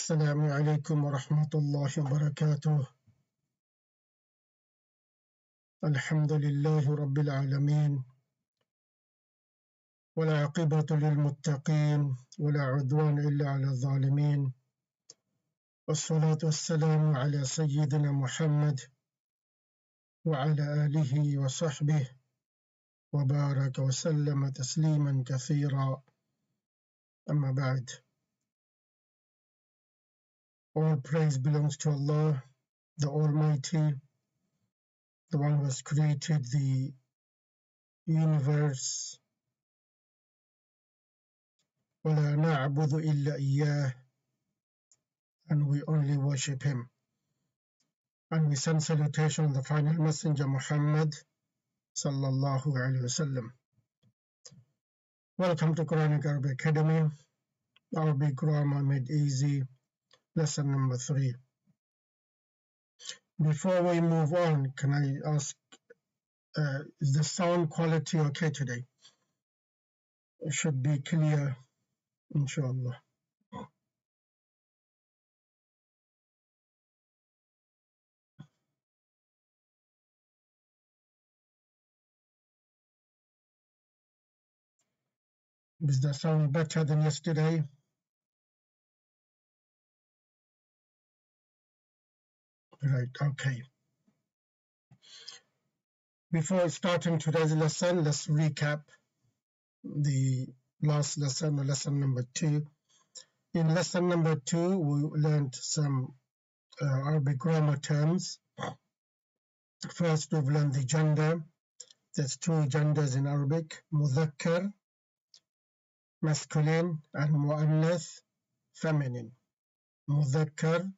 السلام عليكم ورحمة الله وبركاته. الحمد لله رب العالمين، والعاقبة للمتقين، ولا عدوان إلا على الظالمين، والصلاة والسلام على سيدنا محمد وعلى آله وصحبه وبارك وسلم تسليما كثيرا. أما بعد. All praise belongs to Allah, the Almighty, the one who has created the universe. وَلَا نَعْبُدُ إِلَّا إِيَّاهُ, and we only worship Him. And we send salutation on the final messenger Muhammad sallallahu alaihi wasallam. Welcome to Quranic Arabic Academy, Arabic Grammar Made Easy, lesson number 3. Before we move on, can I ask, is the sound quality okay today? It should be clear, inshallah. Is the sound better than yesterday? Right, okay. Before starting today's lesson, let's recap the last lesson, or lesson number 2. In lesson number 2, we learned some Arabic grammar terms. First, we've learned the gender. There's 2 genders in Arabic: mudhakkar, masculine, and muannath, feminine. Mudhakkar,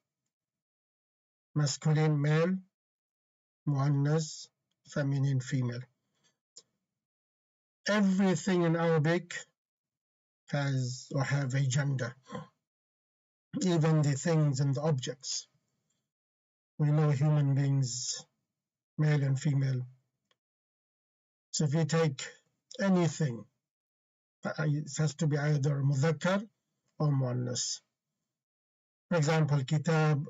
masculine, male; muannath, feminine, female. Everything in Arabic has or have a gender, even the things and the objects. We know human beings, male and female. So if you take anything, it has to be either mudhakkar or muannas. For example, kitab,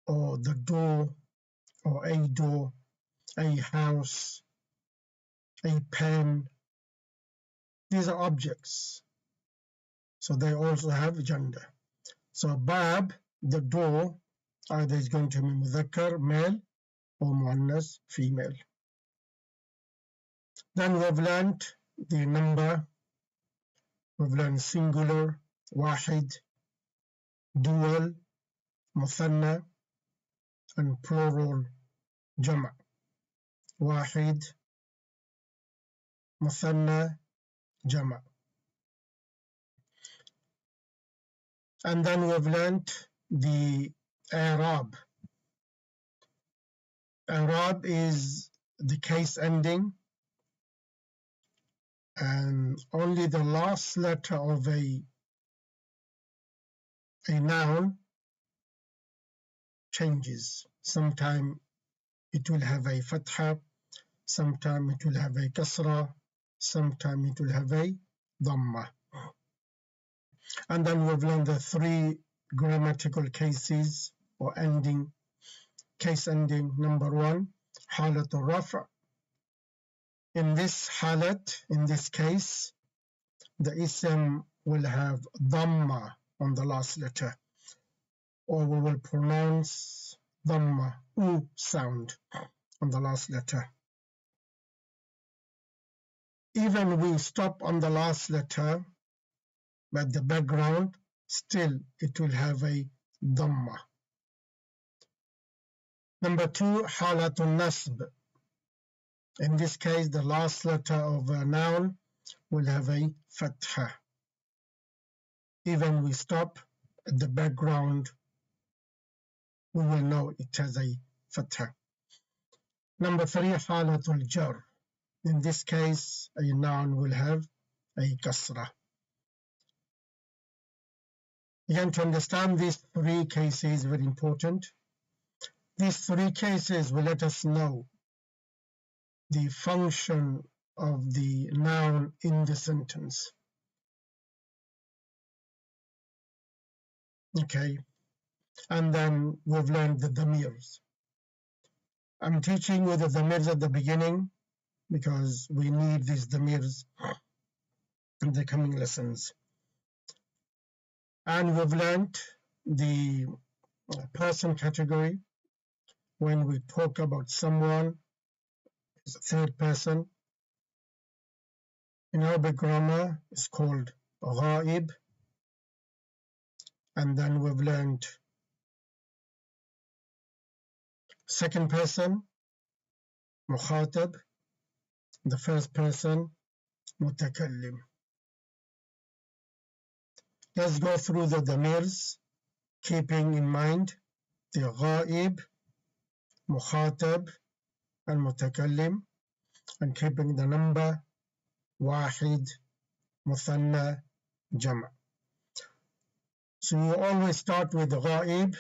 or the door, or a house, a pen. These are objects, so they also have gender. So bab, the door, either is going to be mudhakkar, male, or muannas, female. Then we've learned the number. We've learned singular, wahid, dual, muthanna, and plural, jama'. Wahid, muthanna, jama'. And then we've learned the i'rab. I'rab is the case ending, and only the last letter of a noun changes. Sometime it will have a fatha, sometime it will have a kasra, sometime it will have a dhamma. And then we've learned the 3 grammatical cases or ending. Case ending number 1, halat al-raf'. In this halat, in this case, the ism will have dhamma on the last letter, or we will pronounce dhamma, u sound, on the last letter. Even we stop on the last letter, but the background, still it will have a dhamma. Number 2, halatul nasb. In this case, the last letter of a noun will have a fatha. Even we stop at the background, we will know it has a fatha. Number 3, halatul jar. In this case, a noun will have a kasra. Again, to understand these 3 cases, very important. These 3 cases will let us know the function of the noun in the sentence. Okay, And then we've learned the damirs. I'm teaching you the damirs at the beginning because we need these damirs in the coming lessons. And we've learned the person category when we talk about someone as a third person. In Arabic grammar, it's called ghaib. And then we've learned second person, mukhatab, the first person, mutakallim. Let's go through the damirs, keeping in mind the ghaib, mukhatab, and mutakallim, and keeping the number wahid, muthanna, jama'. So you always start with ghaib.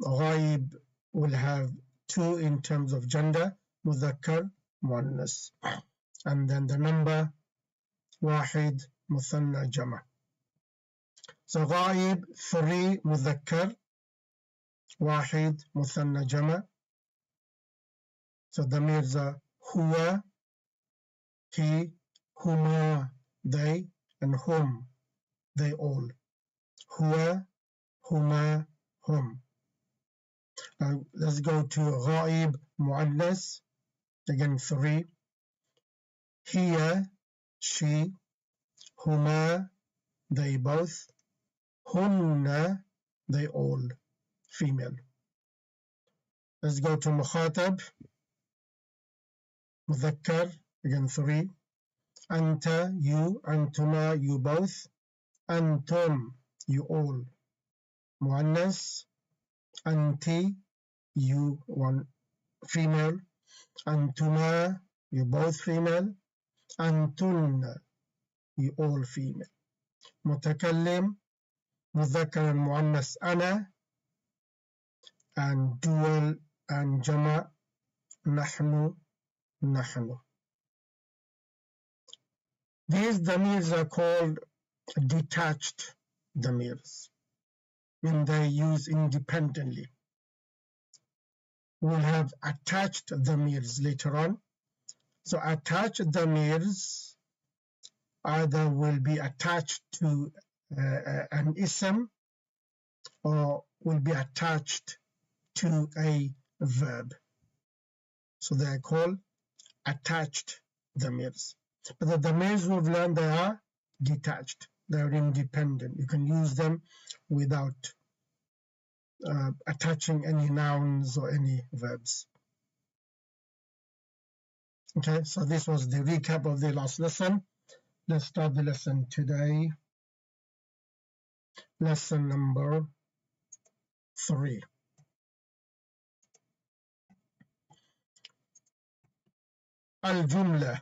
Ghaib will have two in terms of gender, mudhakkar, muannas, and then the number wahid, muthanna, jama'. So ghaib, 3 mudhakkar, wahid, muthanna, jama'. So the damirs are huwa, he, huma, they, and hum, they all. Huwa, huma, hum. Now let's go to ghaib muannas, again 3. Hiya, she, huma, they both, hunna, they all, female. Let's go to mukhatab, mudhakkar, again 3. Anta, you, antuma, you both, antum, you all. Muannas, anti, you one female, antuma, you both female, antunna, you all female. Mutakallim, mudhakkar and muannas, ana, and dual and jama', nahnu, nahnu. These damirs are called detached damirs when they use independently. We'll have attached damirs later on. So attached damirs either will be attached to an ism or will be attached to a verb. So they are called attached damirs. But the damirs we've learned, they are detached. They are independent. You can use them without attaching any nouns or any verbs. Okay, so this was the recap of the last lesson. Let's start the lesson today. Lesson number 3. Al-Jumla,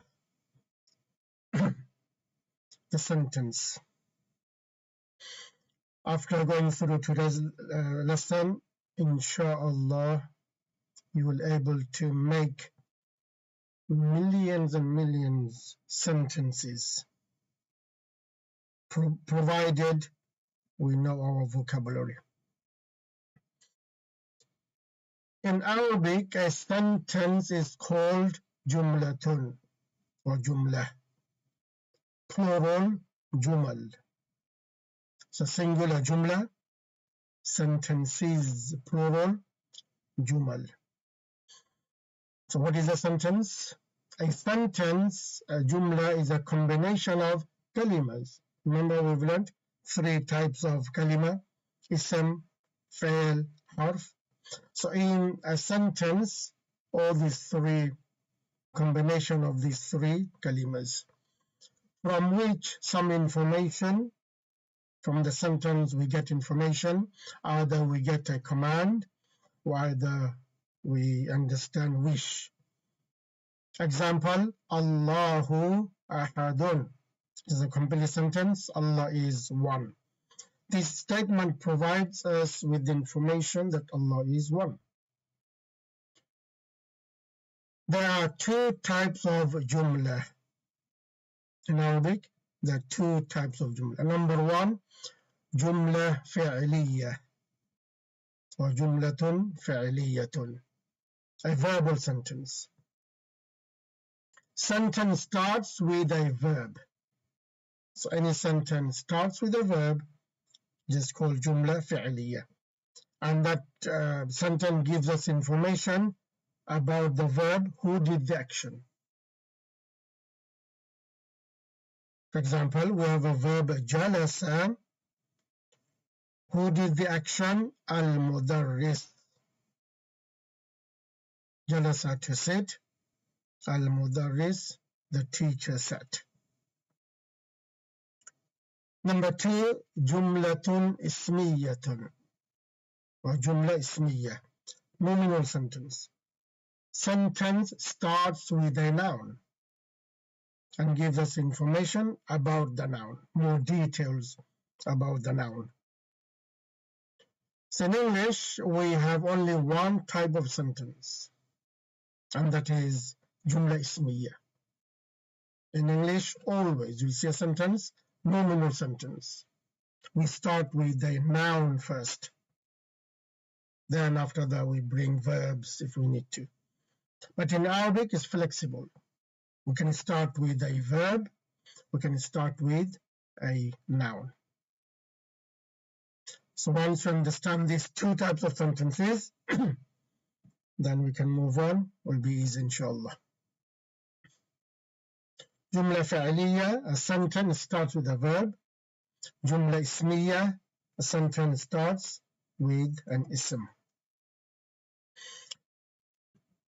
the sentence. After going through today's lesson, inshallah, you will be able to make millions and millions sentences, provided we know our vocabulary. In Arabic, a sentence is called jumlatun or jumla, plural jumal. So singular jumla, sentences, plural jumal. So what is a sentence? A sentence, a jumla, is a combination of kalimas. Remember, we've learned 3 types of kalima: ism, fi'l, harf. So in a sentence, all these 3 combination of these 3 kalimas, from which some information, from the sentence we get information, either we get a command or either we understand wish. Example, Allahu ahadun is a complete sentence. Allah is one. This statement provides us with information that Allah is one. There are 2 types of jumla. In Arabic, there are 2 types of jumla. Number 1, jumla fi'liya. وجملة فعلية, a verbal sentence. Sentence starts with a verb. So any sentence starts with a verb, just called جملة فعلية. And that sentence gives us information about the verb who did the action. For example, we have a verb جلس. Who did the action? المدرس. جلس to sit. المدرس, the teacher sat. Number 2, جملة اسمية or جملة اسمية, nominal sentence. Sentence starts with a noun and gives us information about the noun, more details about the noun. So in English, we have only one type of sentence, and that is جملة اسمية. In English, always you see a sentence, nominal sentence. We start with a noun first. Then after that, we bring verbs if we need to. But in Arabic, it's flexible. We can start with a verb. We can start with a noun. So once you understand these two types of sentences, then we can move on. Will be easy, inshallah. جملة فعلية, a sentence starts with a verb. جملة اسمية, a sentence starts with an ism.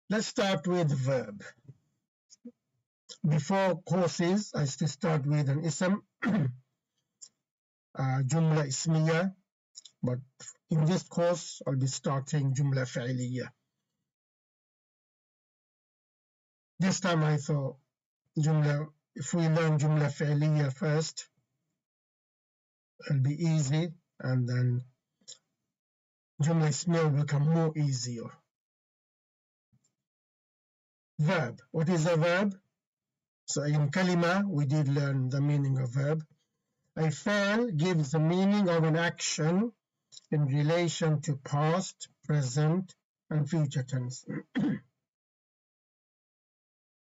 Let's start with verb. Before courses, I used to start with an ism, جملة اسمية, but in this course, I'll be starting جملة فعلية. This time I thought, if we learn جملة فعلية first, it'll be easy, and then جملة اسمية will become more easier. Verb. What is a verb? So in kalima, we did learn the meaning of verb. A فعل gives the meaning of an action in relation to past, present, and future tense.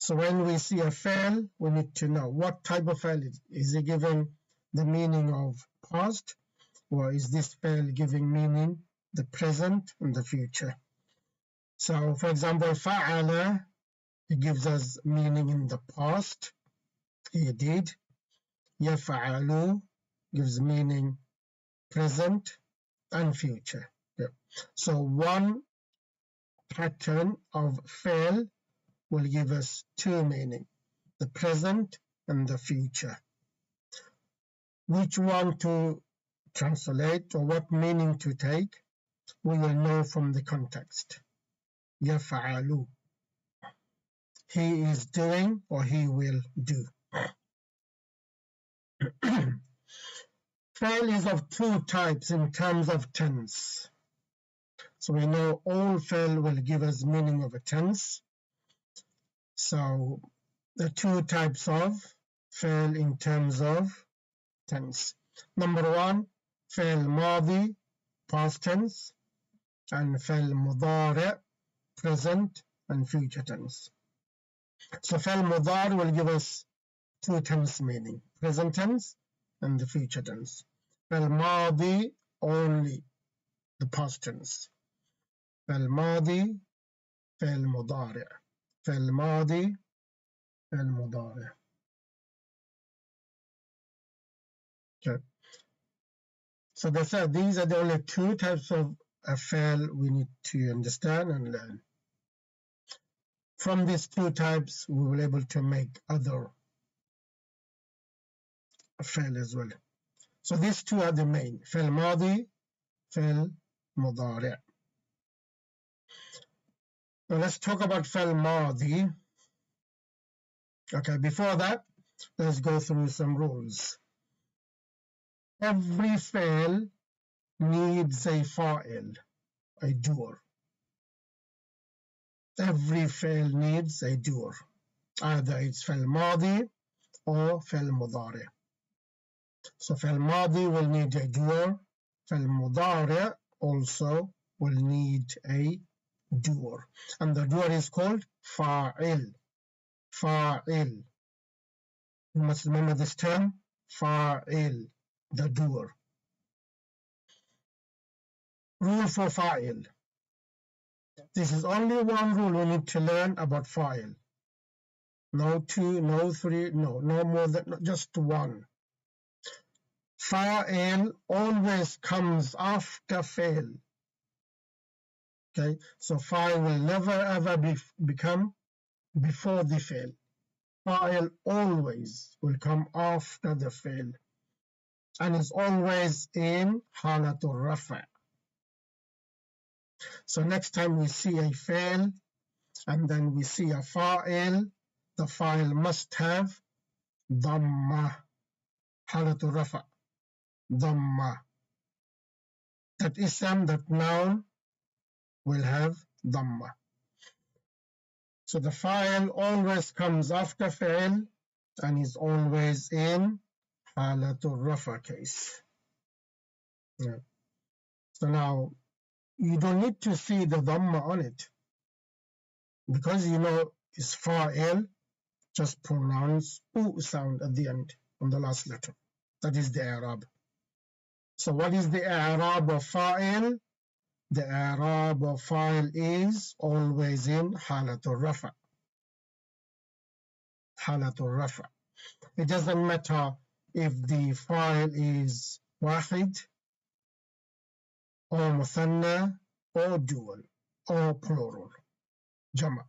So when we see a فعل, we need to know what type of فعل it is. Is it given the meaning of past, or is this فعل giving meaning the present and the future? So for example, فعل, it gives us meaning in the past, he did. يفعل gives meaning present and future. Yeah. So one pattern of فعل will give us two meanings, the present and the future. Which one to translate or what meaning to take, we will know from the context. يفعل, he is doing or he will do. فعل is of two types in terms of tense. So we know all فعل will give us meaning of a tense. So the two types of فعل in terms of tense. Number 1, فعل ماضي, past tense, and فعل مضارع, present and future tense. So فعل مضارع will give us two tense meaning, present tense and the future tense. فعل ماضي, only the past tense. فعل ماضي, فعل مضارع. فعل ماضي, فعل مضارع. Okay. So these are the only two types of فعل we need to understand and learn. From these two types, we will be able to make other فعل as well. So these two are the main, فعل ماضي, فعل مضارع. Now let's talk about فعل ماضي. Okay, before that, let's go through some rules. Every فعل needs a فاعل, a doer. Every فعل needs a doer. Either it's فعل ماضي or فعل مضارع. So فعل ماضي will need a doer. فعل مضارع also will need a doer, and the doer is called fa'il. Fa'il. You must remember this term, fa'il, the doer. Rule for fa'il. This is only one rule we need to learn about fa'il. No two, no three, no more than just one. Fa'il always comes after fail. Okay, so fa'il will never ever become before the fail. Fa'il always will come after the fail and is always in halatul rafa. So next time we see a fail and then we see a fa'il, the fa'il must have dhamma, halatul rafa, dhamma. That ism, that noun will have dhamma. So the fa'il always comes after fail and is always in halatul rafa case. Yeah. So now you don't need to see the dhamma on it because you know it's fa'il. Just pronounce u sound at the end on the last letter. That is the i'rab. So what is the i'rab of fa'il? The i'rab of fa'il is always in halatul rafa. Halatul rafa. It doesn't matter if the fa'il is wahid or muthanna or dual or plural, jama.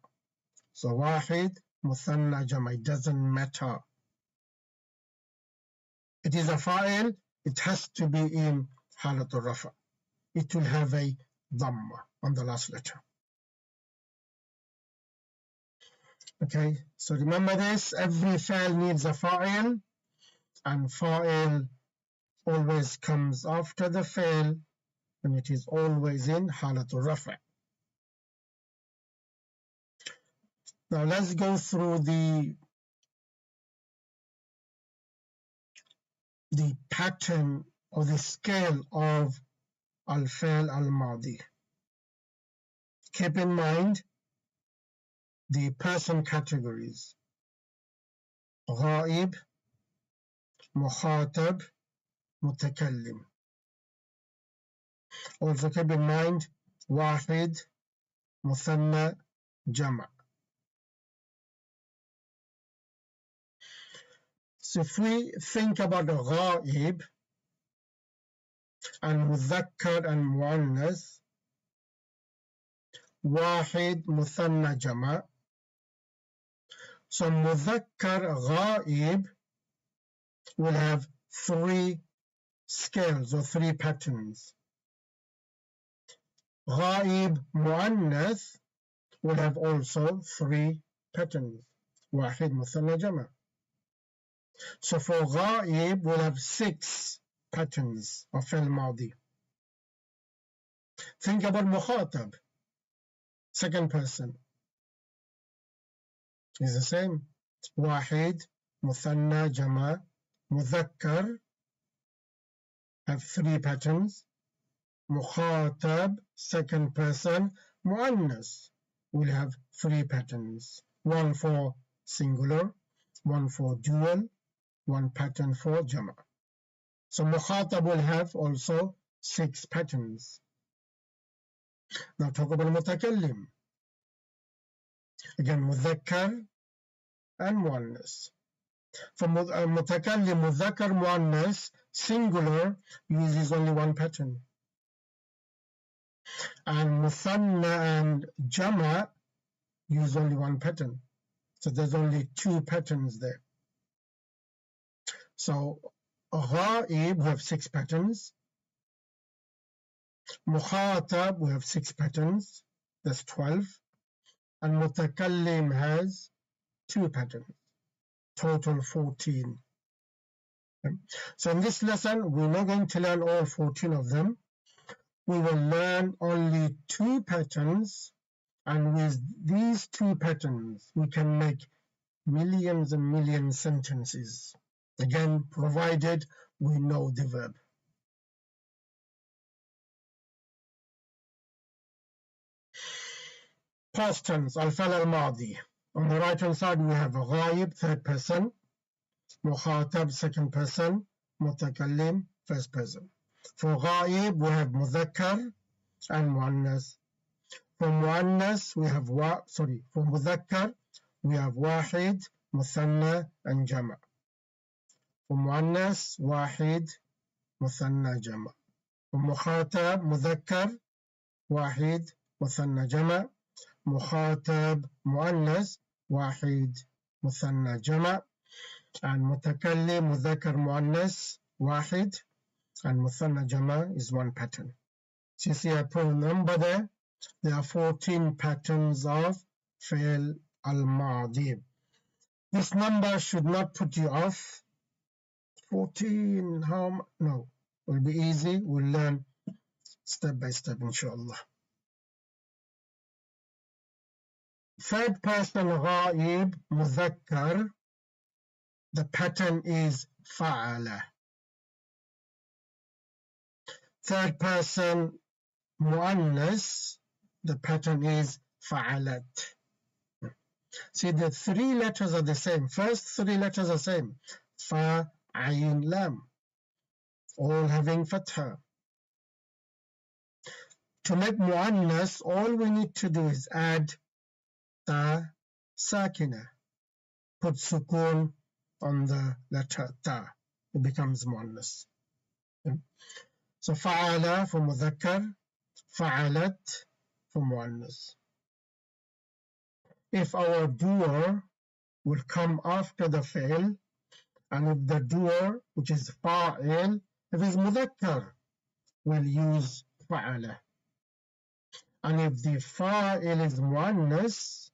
So wahid, muthanna, jama, it doesn't matter. It is a fa'il, it has to be in halatul rafa. It will have a dhamma on the last letter. Okay, so remember this, every fa'il needs a fa'il, and fa'il always comes after the fa'il, and it is always in halatul rafa. Now let's go through the pattern or the scale of al-fi'l al-madi. Keep in mind the person categories: ghaib, mukhatab, mutakallim. Also keep in mind wahid, muthanna, jama'. So if we think about ghaib and mudhakkar and muannas, wahid, muthanna, jama'. So mudhakkar ghaib will have three scales or three patterns. Ghaib muannas will have also three patterns. Wahid, muthanna, jama'. So for ghaib we'll have 6 patterns of fi'l madi. Think about mukhatab, second person. Is the same. Wahid, muthanna, jama', mudhakkar have 3 patterns. Mukhatab, second person, muannas will have 3 patterns. One for singular, one for dual, one pattern for jama'. So mukhatab will have also 6 patterns. Now talk about mutakallim. Again, mudhakkar and muannas. For mutakallim, mudhakkar, muannas, singular uses only one pattern. And muthanna and jama' use only one pattern. So there's only 2 patterns there. So ghaib we have 6 patterns. Mukhatab we have 6 patterns. That's 12. And mutakallim has 2 patterns. Total 14. So in this lesson we're not going to learn all 14 of them. We will learn only 2 patterns, and with these 2 patterns we can make millions and millions sentences. Again, provided we know the verb. Past tense, al-fa'l al-madi. On the right hand side we have ghaib, third person, mukhatab, second person, mutakallim, first person. For ghaib we have mudhakkar and muannas. For muannas we have for mudhakkar we have wahid, muthanna and jama'. For muannas wahid, muthanna, jama'. For mukhatab mudhakkar wahid, muthanna, jama'. مخاطب مؤنث واحد مثنى جمع and متكلم مذكر مؤنث واحد and مثنى جمع is one pattern. So you see I put a number there. There are 14 patterns of فعل الماضي. This number should not put you off. 14, no, will be easy. We'll learn step by step inshallah. Third person ghaib مذكر, the pattern is فعل. Third person muannas, the pattern is فعلت. See, the three letters are the same. First three letters are same. Fa, ayn, lam, all having fatha. To make muannas, all we need to do is add ta sakina. Put sukun on the letter ta. It becomes muannas. So fa'ala for mudhakkar, fa'alat for muannas. If our doer will come after the fail, and if the doer, which is fa'il, if it's mudhakkar, we'll use fa'ala. And if the fa'il is muannas,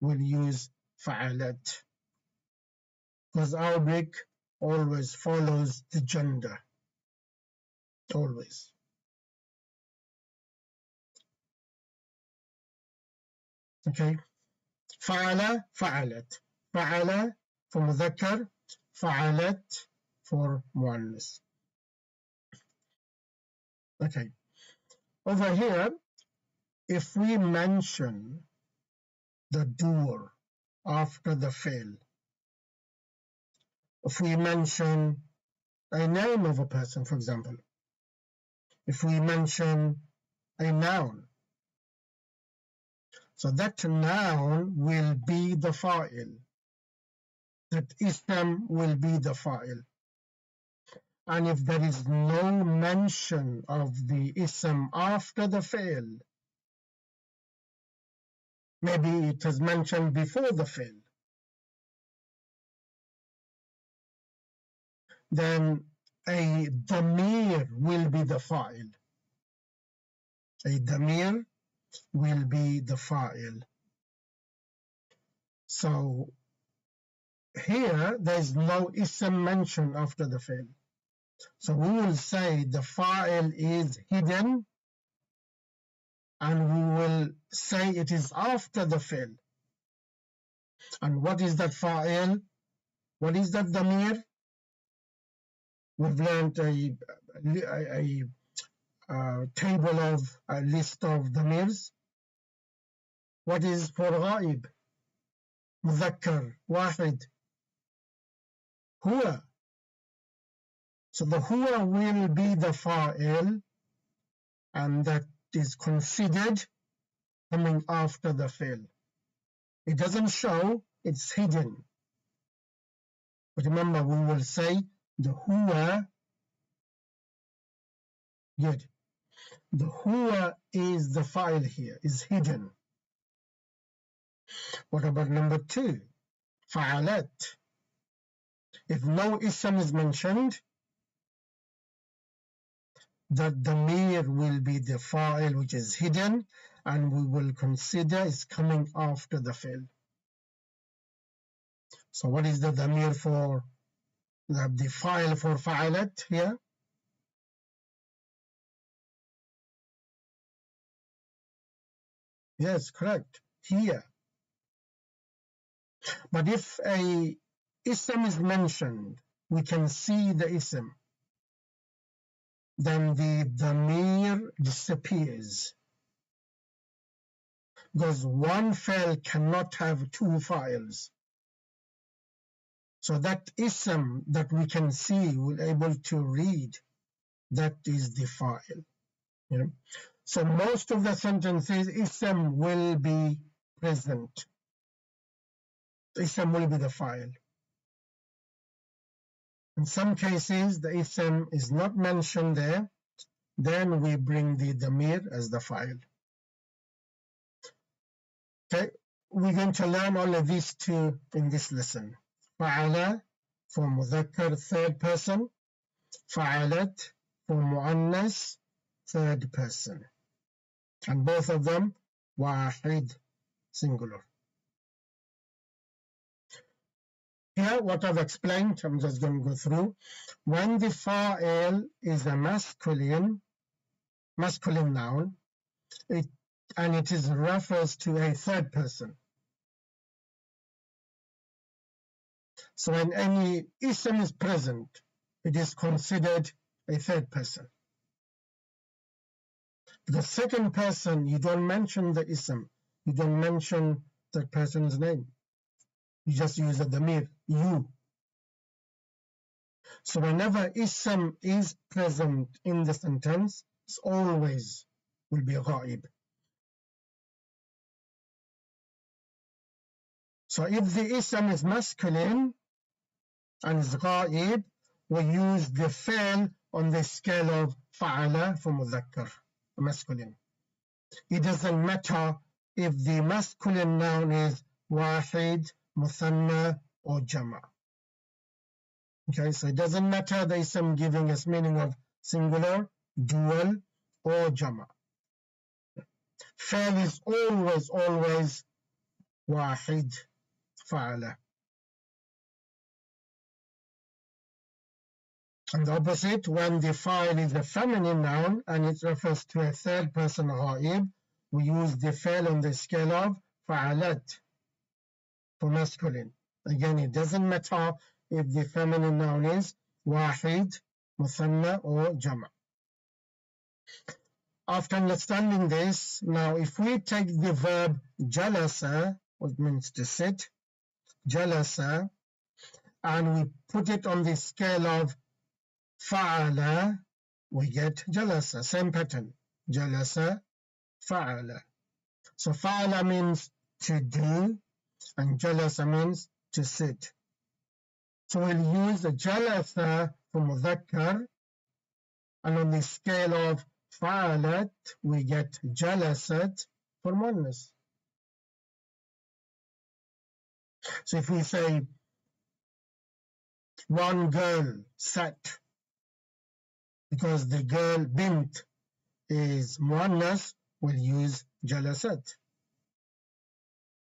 we'll use fa'alat. Because Arabic always follows the gender. Always. Okay. Fa'ala, fa'alat. Fa'ala for mudhakkar, fa'alat for muannas. Okay. Over here, if we mention the doer after the fail, if we mention a name of a person, for example, if we mention a noun, so that noun will be the fa'il. That ism will be the fa'il. And if there is no mention of the ism after the fail, maybe it is mentioned before the fail, then a damir will be the fa'il. A damir will be the fa'il. So here there is no ism mentioned after the fail. So we will say the fa'il is hidden, and we will say it is after the fail. And what is that fa'il? What is that damir? We've learned a table of a list of damirs. What is for ghaib? Mudhakkar, wahid, huwa. So the huwa will be the fa'il, and that is considered coming after the fail. It doesn't show, it's hidden. But remember, we will say the huwa, good. The huwa is the fa'il here, is hidden. What about number two? Fa'alat. If no ism is mentioned, the damir will be the fa'il which is hidden, and we will consider is coming after the fail. So what is the damir for the fa'il for fa'alat here? Yes, correct. Here. But if a ism is mentioned, we can see the ism, then the damir disappears. because one file cannot have two files. So that ism that we can see, we're able to read, that is the file. You know? So most of the sentences, ism will be present. Ism will be the file. In some cases, the ism is not mentioned there. Then we bring the damir as the file. Okay, we're going to learn all of these two in this lesson. فعل for مذكر third person. فعلت for مؤنث third person. And both of them واحد singular. Here, what I've explained, I'm just going to go through. When the fa'il is a masculine noun, and it is refers to a third person. So when any ism is present, it is considered a third person. The second person, you don't mention the ism. You don't mention that person's name. You just use the damir, you. So whenever ism is present in the sentence, it's always will be ghaib. So if the ism is masculine and is ghaib, we use the fi'l on the scale of fa'ala for mudhakkar, masculine. It doesn't matter if the masculine noun is wahid, muthanna, or jama. Okay, so it doesn't matter the ism giving us meaning of singular, dual, or jama. Fi'l is always wahid, fa'ala. And the opposite, when the fa'il is a feminine noun and it refers to a third person ghaib, we use the fi'l on the scale of fa'alat for masculine. Again, it doesn't matter if the feminine noun is wahid, muthanna, or jama. After understanding this, now if we take the verb jalasa, which means to sit, jalasa, and we put it on the scale of fa'ala, we get jalasa, same pattern, jalasa, fa'ala. So fa'ala means to do, and jalasa means to sit. So we'll use the jalasa for mudhakkar, and on the scale of fa'alat, we get jalasat for muannas. So if we say one girl sat, because the girl bint is muannas, we'll use jalasat.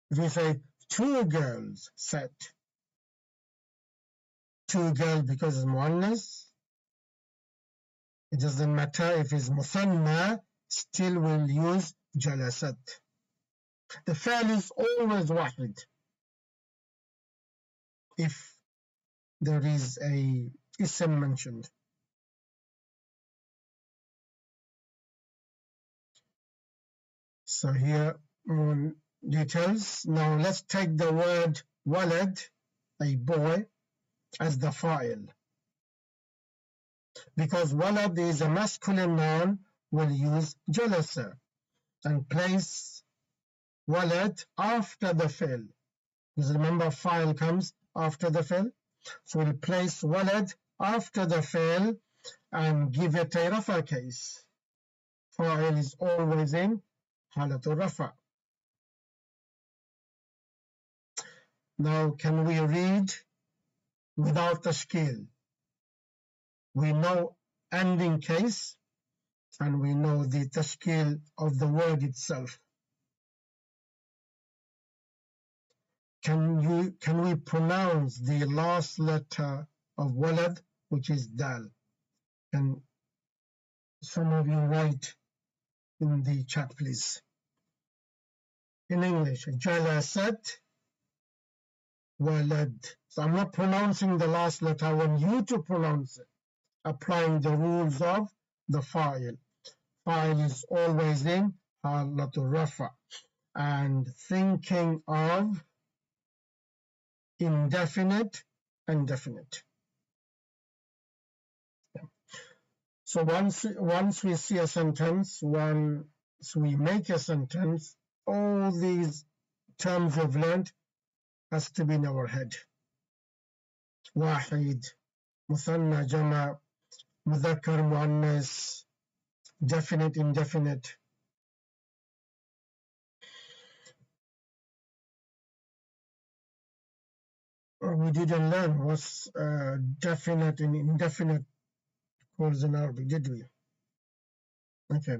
If we say two girls sat, two girls because it's muannas, it doesn't matter if it's muthanna, still we'll use jalasat. The fi'l is always wahid if there is a ism mentioned. So here more details. Now let's take the word walad, a boy, as the fa'il. Because walad is a masculine noun, we'll use jalasa and place walad after the fi'l. Because remember, fa'il comes after the fi'l. So we'll place walad after the fi'l and give it a rafa case. Fa'il is always in halatul rafa. Now, can we read without tashkil? We know ending case, and we know the tashkil of the word itself. Can we pronounce the last letter of walad, which is dal? Can some of you write in the chat, please? In English, jalasat walad. So I'm not pronouncing the last letter. I want you to pronounce it, applying the rules of the fa'il. Fa'il is always in halatul rafa. and thinking of indefinite and definite. So once we see a sentence, once we make a sentence, all these terms we've learned has to be in our head. واحد, مثنى, جمع, مذكر, مؤنث, definite, indefinite. We didn't learn what's definite and indefinite words in Arabic, did we? Okay.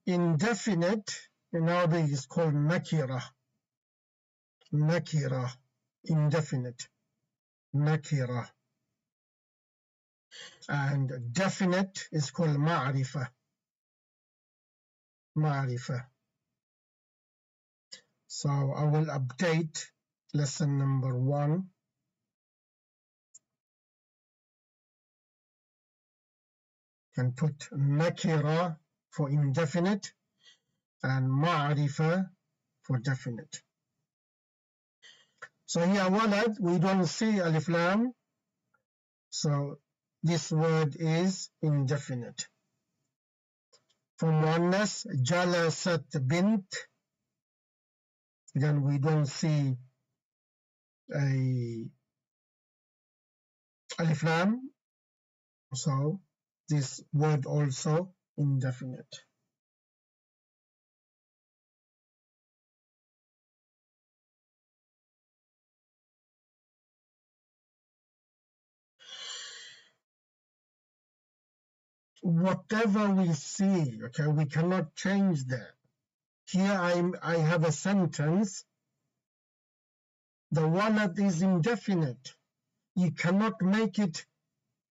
Indefinite in Arabic is called nakira. Nakira. Indefinite. Nakira. And definite is called ma'rifa. Ma'rifa. So I will update lesson number 1. And put nakira for indefinite and ma'rifa for definite. So here walad, we don't see alif lam, so this word is indefinite. For muannas, jalasat bint, then we don't see a alif lam, so this word also indefinite. Whatever we see, okay, we cannot change that. Here I have a sentence. The walad is indefinite. You cannot make it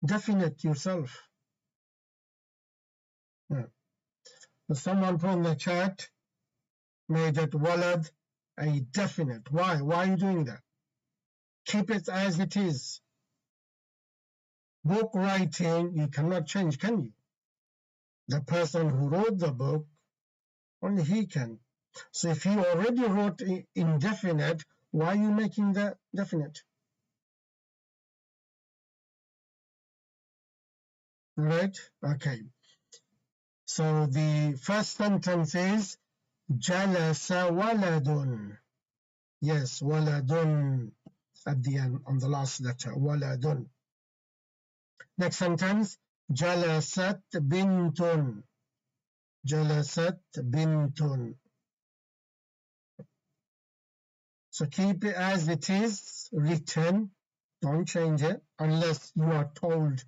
definite yourself. Yeah. Someone put in the chat, made that walad a definite. Why? Why are you doing that? Keep it as it is. Book writing, you cannot change, can you? The person who wrote the book, only he can. So if he already wrote indefinite, why are you making that definite? Right? Okay. So the first sentence is Jalasa waladun. Yes, waladun at the end on the last letter. Waladun. Next sentence, Jalasat bintun. Jalasat bintun. So keep it as it is written. Don't change it unless you are told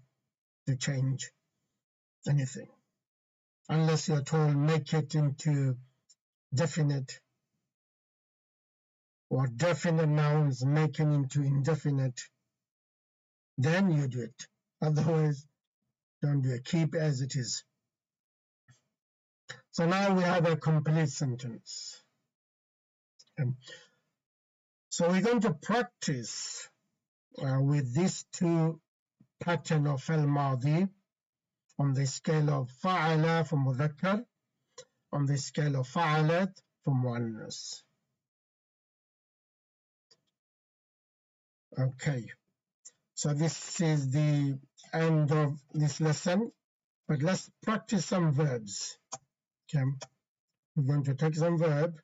to change anything. Unless you're told make it into definite or definite nouns making into indefinite, then you do it. Otherwise, don't do it. Keep as it is. So now we have a complete sentence. So we're going to practice with these two pattern of al-Madi on the scale of fa'ala for mudhakkar, on the scale of fa'alat for muannas. Okay, so this is the end of this lesson, but let's practice some verbs. Okay, we're going to take some verb.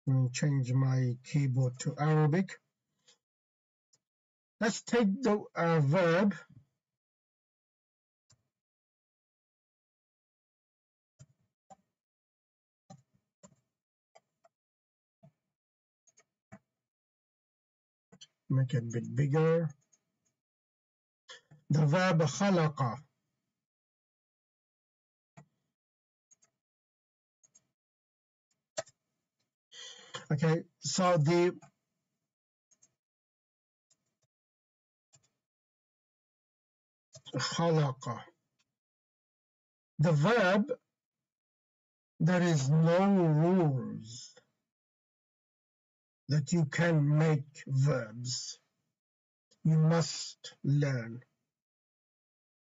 I'm going to change my keyboard to Arabic. Let's take the verb make it a bit bigger. The verb khalaqa. Okay, so the khalaqa. The verb, there is no rules that you can make verbs. You must learn.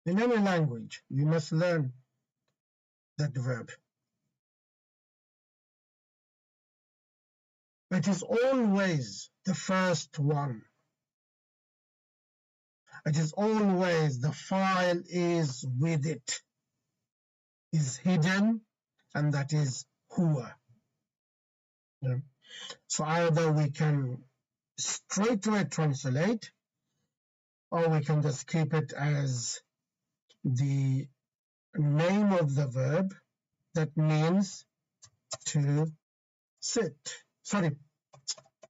In any language, you must learn that verb. It is always the first one. It is always the file is with it, is hidden, and that is huwa. Yeah. So either we can straight away translate, or we can just keep it as the name of the verb that means to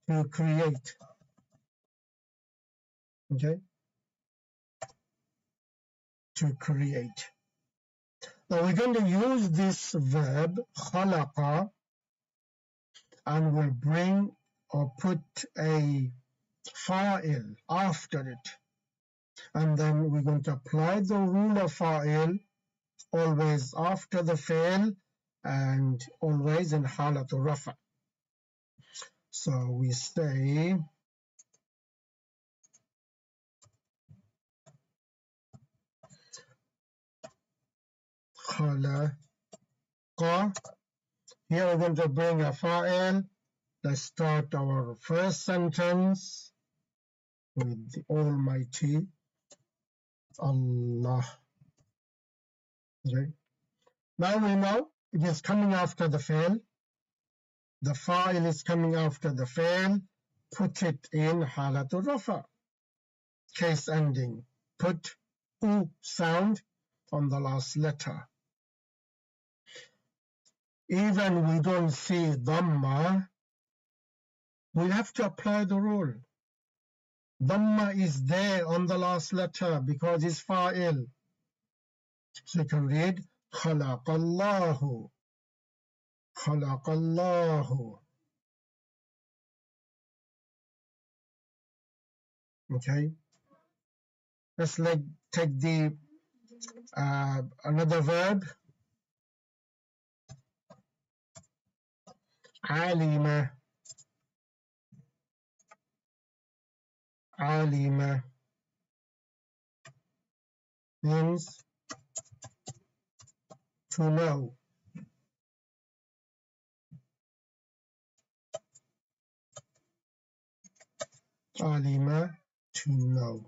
to create. Okay, to create. Now we're going to use this verb khalaqa, and we'll bring or put a fa'il after it, and then we're going to apply the rule of fa'il always after the fi'l and always in halatul rafa. So we say khalaqa. Here we're going to bring a fa'il. Let's start our first sentence with the Almighty Allah. Okay. Now we know it is coming after the fi'l. The fa'il is coming after the fi'l. Put it in halatul rafa. Case ending. Put u sound on the last letter. Even we don't see dhamma, we have to apply the rule. Dhamma is there on the last letter because it's fa'il. So you can read khalaqallahu, khalaqallahu. Okay. Let's take the another verb. Alima, alima means to know. Alima, to know.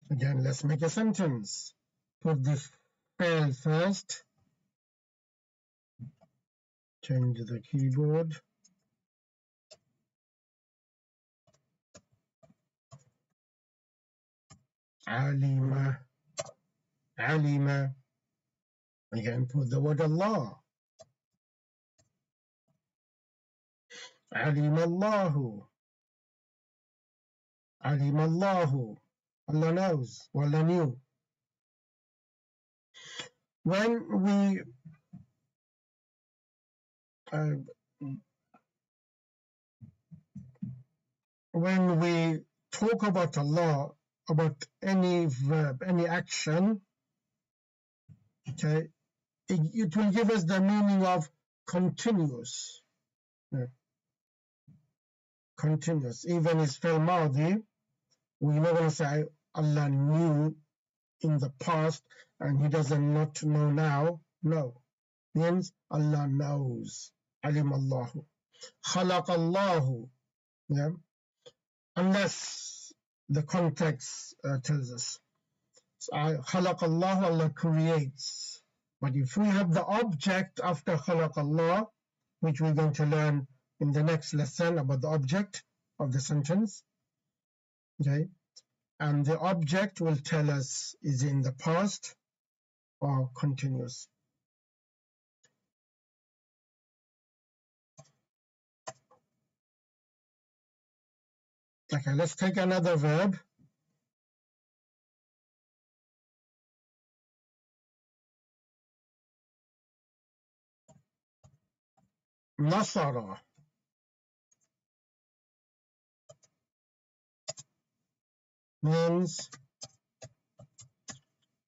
Again, let's make a sentence. Put the fi'l first. Change the keyboard. Alima, alima. Again, put the word Allah. Alim Allahu. Alim Allahu. Allah knows. Allah knew. When we talk about Allah, about any verb, any action, okay, it will give us the meaning of continuous. Yeah. Continuous. Even in fi'l madhi, we're not going to say Allah knew in the past and he doesn't not know now. No. Means Allah knows. Alim Allahu. Khalaq Allahu. Yeah. Unless the context tells us. Khalaq Allah, Allah creates. But if we have the object after Khalaq Allah, which we're going to learn in the next lesson about the object of the sentence, okay, and the object will tell us is in the past or continuous. Okay, let's take another verb. Nasara means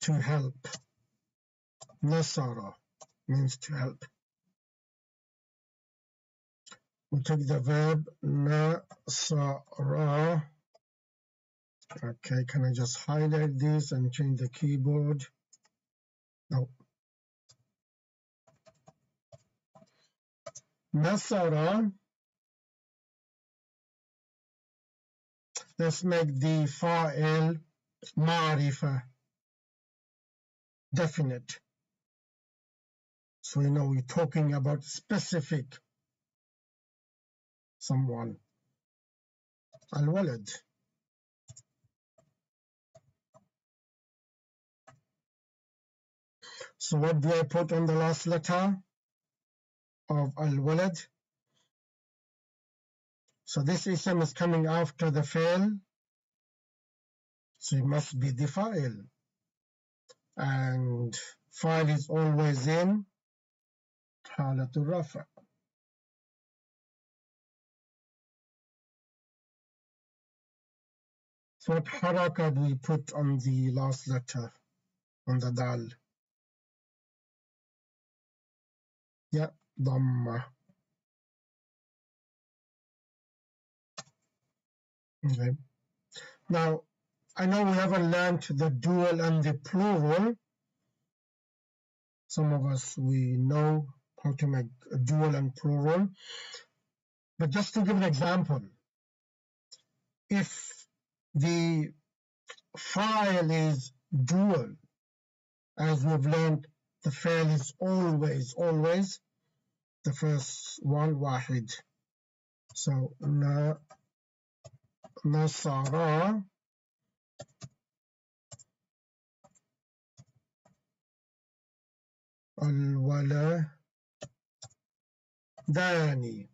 to help. Nasara means to help. We take the verb nasara. Okay, can I just highlight this and change the keyboard? No. Nasara, let's make the fa'il ma'rifa definite. So we know we're talking about specific someone. Al-walad. So what do I put on the last letter of al-walad? So this ism is coming after the fail, so it must be the fa'il. And fa'il is always in halatul rafa. So what haraka do we put on the last letter, on the dal? Yeah, dhamma. Okay. Now, I know we haven't learned the dual and the plural. Some of us, we know how to make a dual and plural. But just to give an example, if the file is dual, as we've learned, the file is always the first one, wahid. So, nasara al-waladani.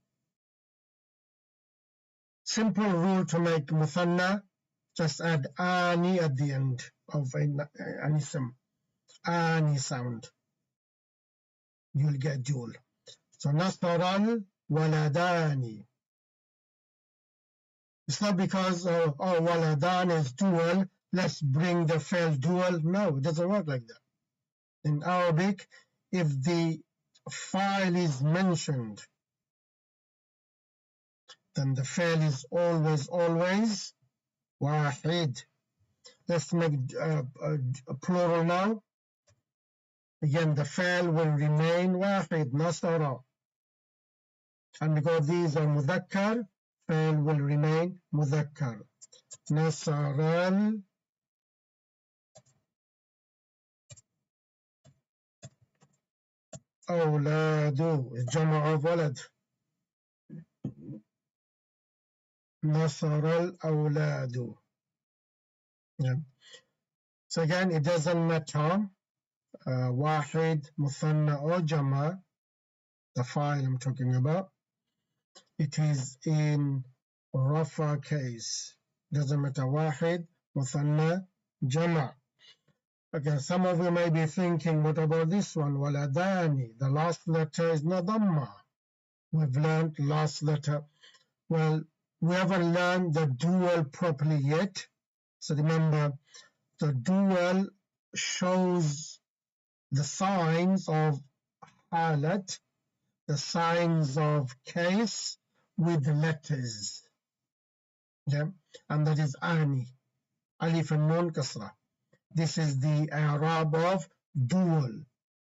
Simple rule to make muthanna, just add ani at the end of an ism. Ani sound. You'll get dual. So nasara al-waladani. It's not because waladan is dual, let's bring the fail dual. No, it doesn't work like that. In Arabic, if the file is mentioned, then the fail is always wahid. Let's make a plural now. Again, the fail will remain wahid, nasara. And because these are mudhakkar, fail will remain mudhakkar. Nasaral awladu is jama of walad. Nasaral awladu. Yeah. So again, it doesn't matter wahid, muthanna or jama, the file I'm talking about. It is in rafa case. Doesn't matter wahid, muthanna, jama. Okay, some of you may be thinking, what about this one? Waladani. The last letter is not dhamma. We've learned last letter. Well, we haven't learned the dual properly yet. So remember, the dual shows the signs of halat, the signs of case with letters. Yeah, and that is ani, alif and nun kasra. This is the i'rab of dual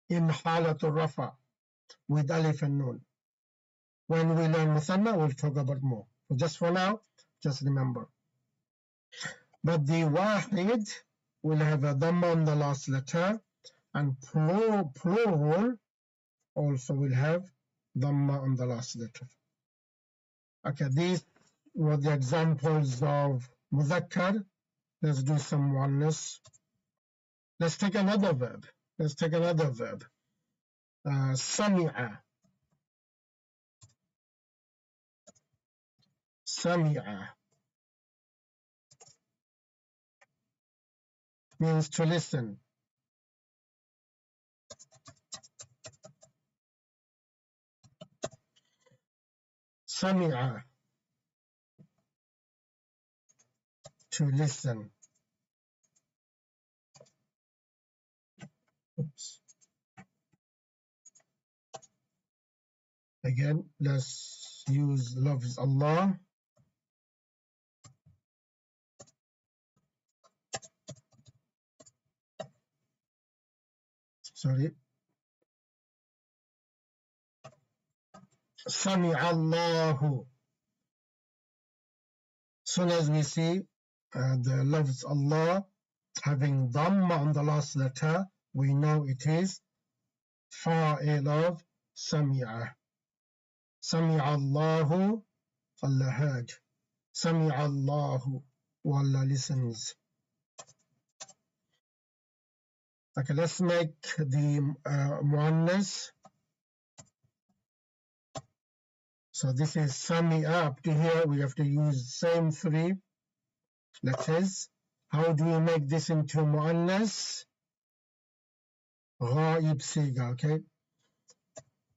in halatul rafa with alif and nun. When we learn muthanna, we'll talk about more. So just for now, just remember. But the wahid will have a dhamma on the last letter, and plural also will have dhamma on the last letter. Okay, these were the examples of mudhakkar. Let's do some oneness. Let's take another verb. Sami'a. Sami'a means to listen. Sami'a, to listen. Oops. Again, let's use loves Allah. Sorry. Sami'a Allahu. Soon as we see the lafz Allah having Dhamma on the last letter, we know it is fa'il of Sami'a. Sami'a Allahu, Allah heard. Sami'a Allahu, Allah listens. Okay, let's make the muannas. So this is Sami'a. Up to here, we have to use same three letters. How do we make this into muannas? Ghaib siga, okay?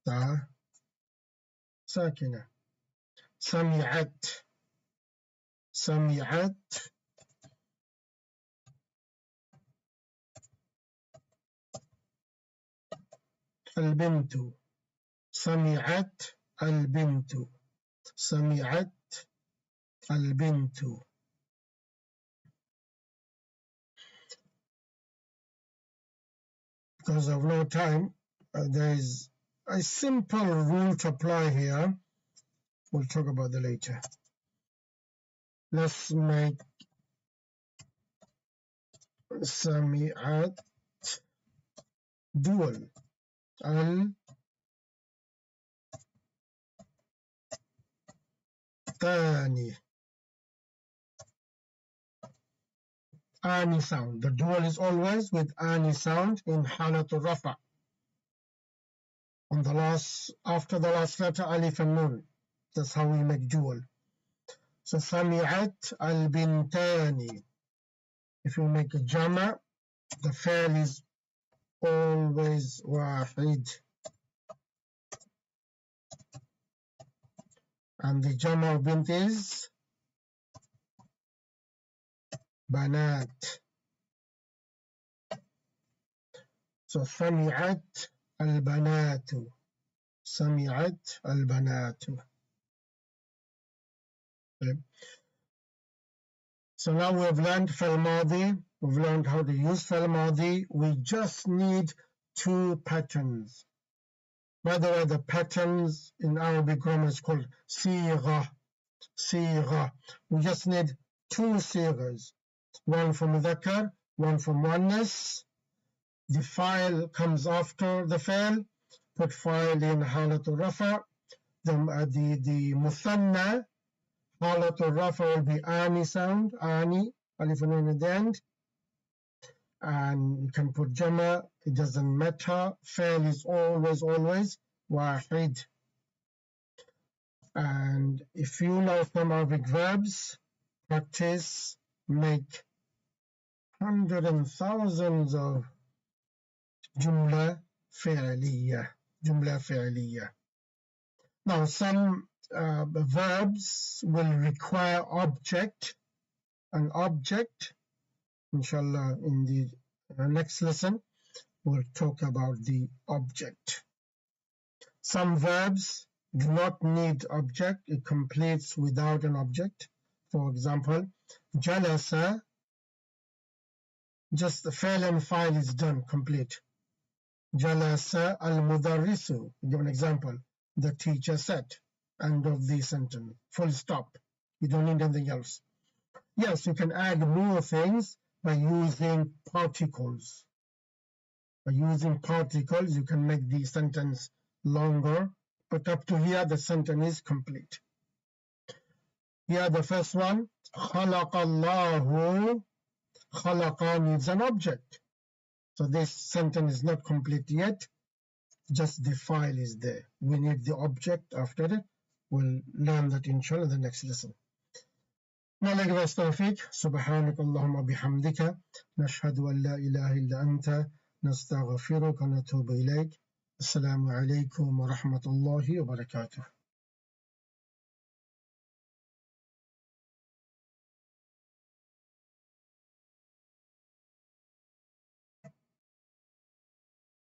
Ta sakina. Sami'at. Sami'at. البنت. سمعت البنت. سمعت البنت. Because of no time, there is a simple rule to apply here. We'll talk about that later. Let's make سمعت dual. الثاني. Ani sound. The dual is always with Ani sound in Halatul Rafa. On the last, after the last letter, Alif and Nun. That's how we make dual. So Sami'at al-Bintani. If you make a Jama, the fail is always Wahid. And the Jama of Bint is Banat. So Sami'at al-Banatu. Sami'at al-Banatu. Okay. So now we have learned Fa'il Madi. We've learned how to use Fa'il Madi. We just need two patterns. By the way, the patterns in Arabic grammar is called Sigha. Sigha. We just need two sighas. One for Mudhakkar, one for Muannas. The file comes after the fail. Put file in Halatul Rafa. The Muthanna, Halatul Rafa will be Ani sound, Ani, Alif and Nun at the end. And you can put Jama, it doesn't matter. Fail is always Wahid. And if you know from Arabic verbs, practice, make hundreds and thousands of Jumla Fi'liya. Now, some verbs will require an object. Inshallah, in the next lesson, we'll talk about the object. Some verbs do not need object. It completes without an object. For example, Jalasa, just the fail and file is done, complete. Jalasa al-Mudarrisu, give an example. The teacher said, end of the sentence, full stop. You don't need anything else. Yes, you can add more things by using particles. By using particles, you can make the sentence longer, but up to here, the sentence is complete. Here, the first one, Khalaqallahu. Khalaqa needs an object. So this sentence is not complete yet. Just the file is there. We need the object after it. We'll learn that inshallah in the next lesson. مالك واستوفيق سبحانك اللهم وبحمدك نشهد أن لا إله إلا أنت نستغفرك ونتوب إليك السلام عليكم ورحمة الله وبركاته